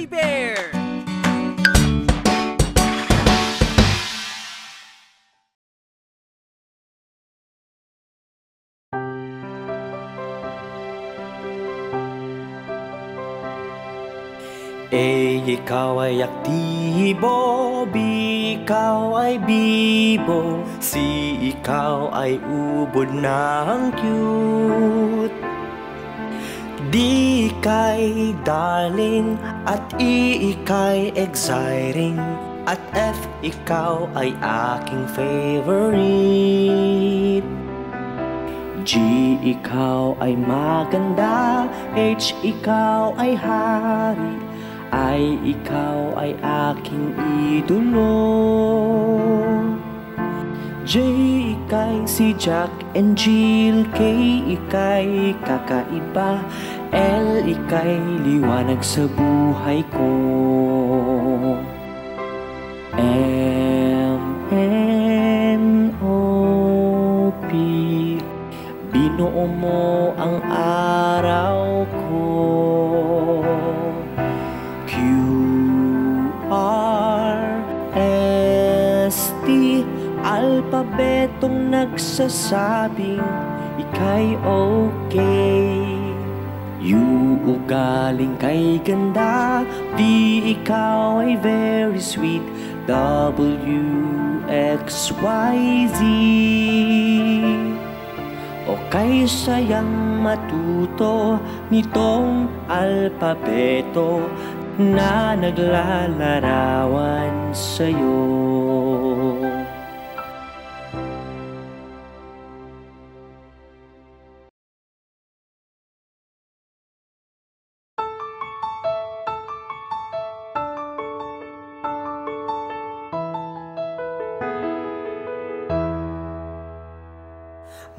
Fuzzy Bear! Ikaw ay aktibo, B, ikaw ay bibo, C, ikaw ay ubod ng cute, D, ika'y darling, at E, ika'y exciting, at F, ikaw ay aking favorite. G, ikaw ay maganda, H, ikaw ay hari, I, ikaw ay aking idolo. J, ika'y si Jack and Jill, K, ika'y kakaiba, L, ika'y liwanag sa buhay ko. M, N, O, P, binuo mo ang araw ko. Q, R, S, T, alpabetong nagsasabing ika'y okay. U, ugaling kay ganda, V, ikaw ay very sweet, W, X, Y, Z, o kay sayang matuto nitong alpabeto na naglalarawan sa'yo.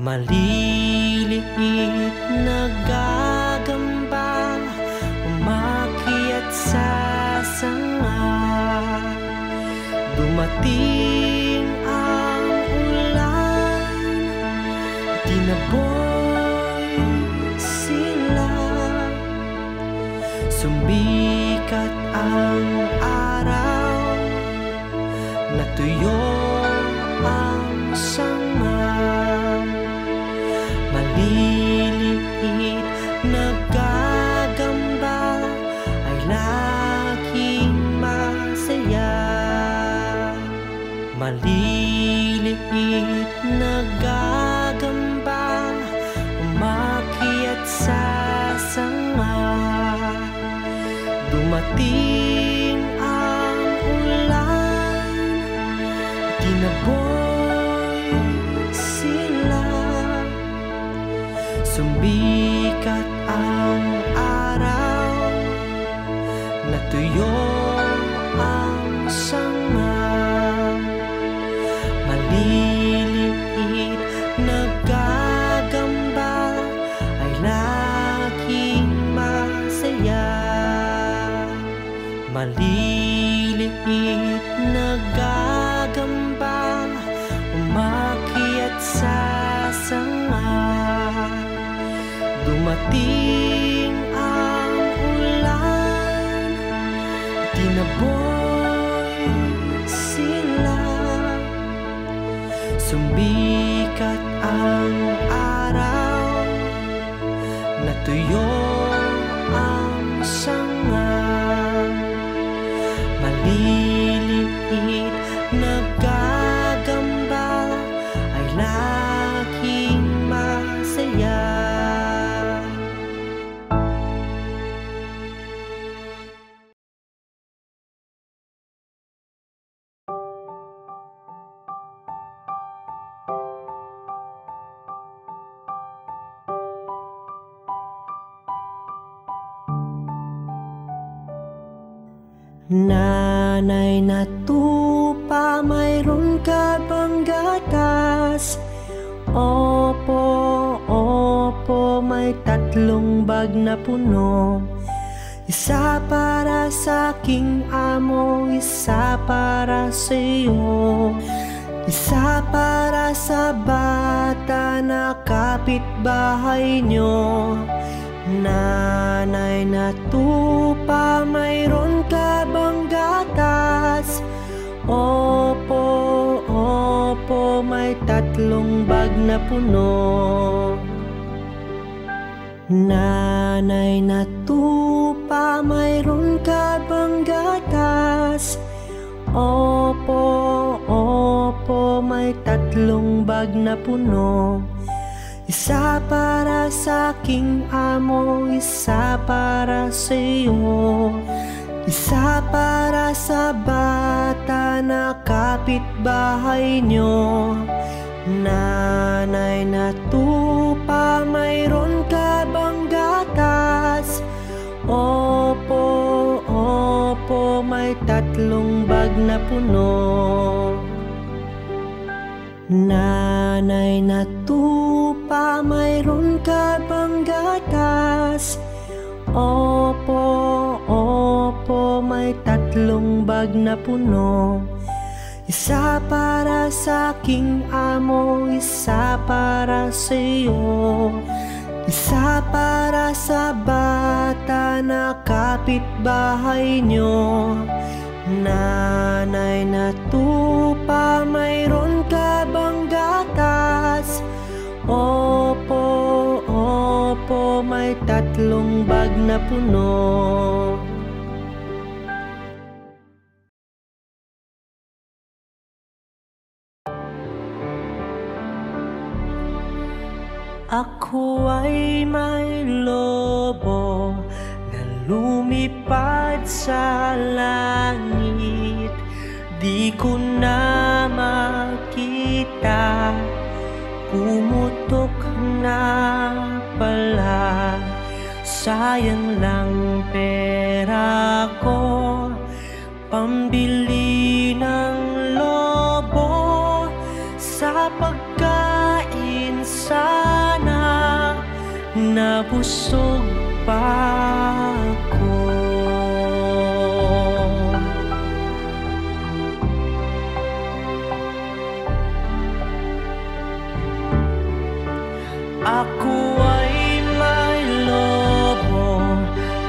Maliliit na gagamba, umakyat sa sanga. Dumating ang ulan, tinaboy sila. Sumikat ang araw, natuyo ang sanga. Maliliit na gagamba ay laging masaya. Maliliit na gagamba, umakyat sa sanga. Dumating ang ulan, tinaboy sila. Sumikat ang araw, natuyo ang sanga. Maliliit na gagamba ay laging masaya. Maliliit na gagamba, umakyat sa sanga. Dumating ang ulan, tinaboy sila. Sumikat ang araw, natuyo ang sanga. Maliliit na gagamba ay laging masaya. Nanay na tupa, mayroon ka bang gatas? Opo, opo, may 3 bag na puno. Isa para sa aking amo, isa para sa'yo, isa para sa bata na kapitbahay nyo. Nanay na tupa, mayroon tatlong bag na puno. Nanay na tupa, mayroon ka bang gatas? Opo, opo, may tatlong bag na puno. Isa para sa aking amo, isa para sa iyo, isa para sa bata na kapitbahay nyo. Nanay na tupa, mayroon ka bang gatas? Opo, opo, may tatlong bag na puno. Nanay na tupa, mayroon ka bang gatas? Opo, opo, may tatlong bag na puno. Isa para sa aking amo, isa para sa iyo, isa para sa bata na kapitbahay nyo. Nanay na tupa, mayroon ka bang gatas? Opo, opo, may tatlong bag na puno. Ako ay may lobo na lumipad sa langit. Di ko na makita, pumutok na pala. Sayang lang pera ko, pambili ng lobo. Sa pagkain sana, nabusog pa ako. Ako ay may lobo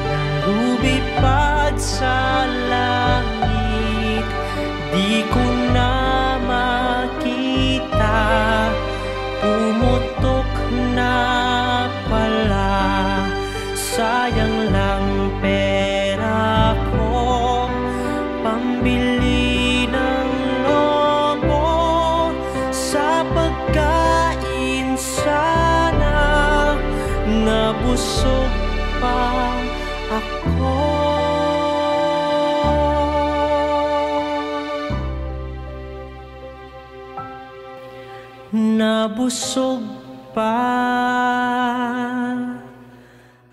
na lumipad sa langit. Di ko na makita, pumutok na pala. Sayang lang pera ko, pambili ng lobo. Sa pagkain sana, nabusog pa ako. Nabusog pa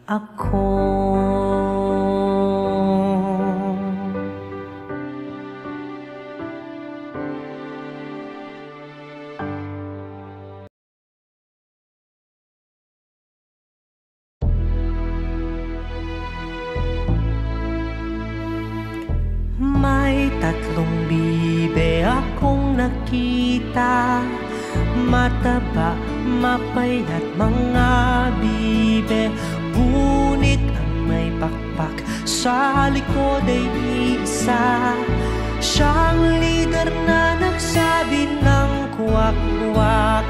ako. May tatlong bibe akong nakita, mataba, mapayat mga bibe. Ngunit ang may pakpak sa likod ay isa. Siyang leader na nagsabi ng kuwak-kuwak,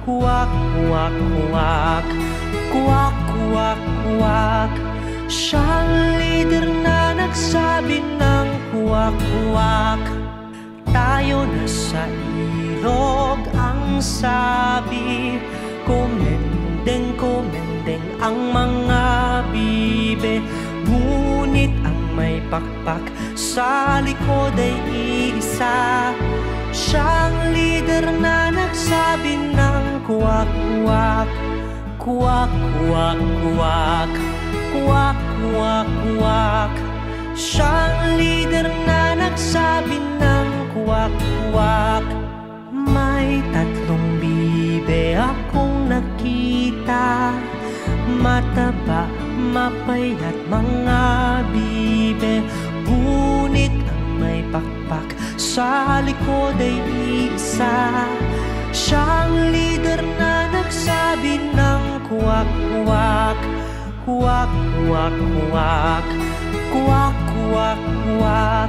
kuwak-kuwak-kuwak, kuwak-kuwak-kuwak. Siyang leader na nagsabi ng kuwak-kuwak. Tayo na sa ilog, ang sabi. Komendeng, komendeng ang mga bibe. Ngunit ang may pakpak sa likod ay isa. Siyang leader na nagsabi ng kuwak-kuwak, kuwak-kuwak-kuwak, kuwak-kuwak-kuwak. Siyang leader na nagsabi ng kuwak-kuwak. May tatlong bibe akong nakita, mataba, mapayat mga bibe. Ngunit ang may pakpak sa likod ay isa. Siyang leader na nagsabi ng kuwak-kuwak, kuwak-kuwak-kuwak, kuwak-kuwak-kuwak.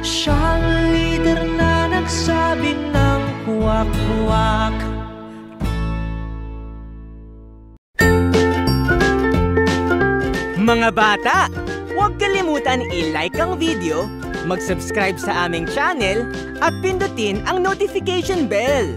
Siyang leader na nagsabi ng kuwak-kuwak. Mga bata, huwag kalimutan i-like ang video, mag-subscribe sa aming channel, at pindutin ang notification bell.